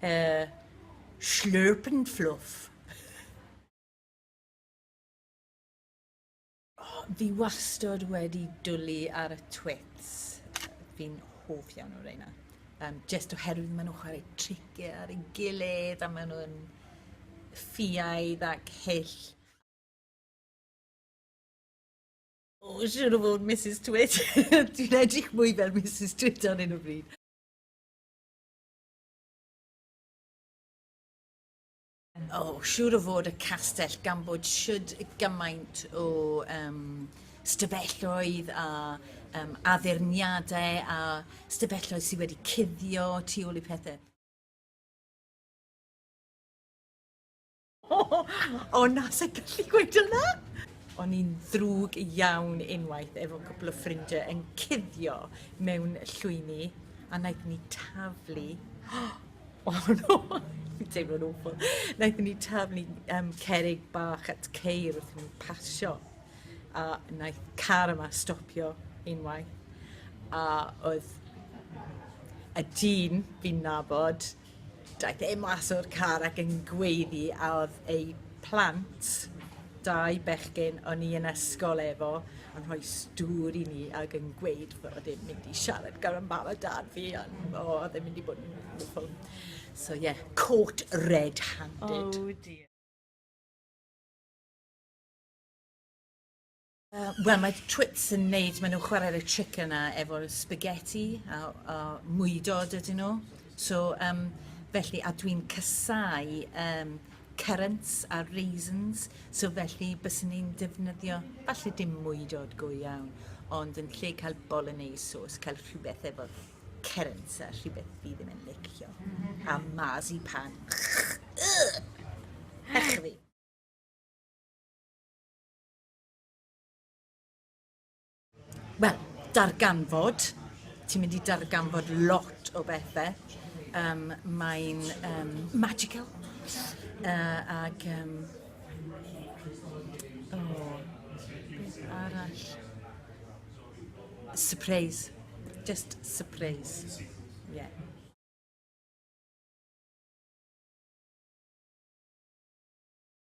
Slurpend fluff. Fi wastad wedi dwlu ar y twits. Fi'n hoff iawn o'r reina. Just oherwydd maen nhw'n chwarae tricau ar ei gilydd a maen nhw'n ffiaidd ac hyll. O, siwr o fod Mrs Twit. Dwi'n edrych mwy fel Mrs Twit ar hyn o bryd. O, siwr o fod y castell gan bod siwd gymaint o stafelloedd a addurniadau a stafelloedd sydd wedi cuddio tu ôl i pethau. O, na, sa'n gallu gweud hwnna? O'n i'n ddrwg iawn unwaith efo cwpl o ffrindiau yn cuddio mewn llwyni a wnaethon ni taflu. O no, fi'n teimlo'n awful. Wnaethon ni taflu cerrig bach at ceir wrth nhw'n pasio. A wnaeth car yma stopio unwaith. A oedd y dyn fi'n nabod, daeth e mas o'r car ac yn gweiddi a oedd ei plant, dau bechgyn o'n i yn ysgol efo, yn rhoi stŵr i ni ac yn gweud fod e'n mynd i siarad gyda'r mam a dad fi oedd e'n mynd i bod yn awful. So yeah, caught red-handed. Oh dear. Wel, mae twits yn neud, maen nhw'n chwarae'r y trick yna efo spaghetti a mwydod ydyn nhw. So, felly, a dwi'n casau currants a raisins, so felly byswn ni'n defnyddio, falle dim mwydod go iawn, ond yn lle cael bolognese sauce, cael rhywbeth efo currants a rhywbeth fi ddim yn licio. A marzipan. Echfi. Wel, darganfod. Ti'n mynd i darganfod lot o bethau. Mae'n magical. Ag, beth arall? Surprise. Just surprise. Yeah.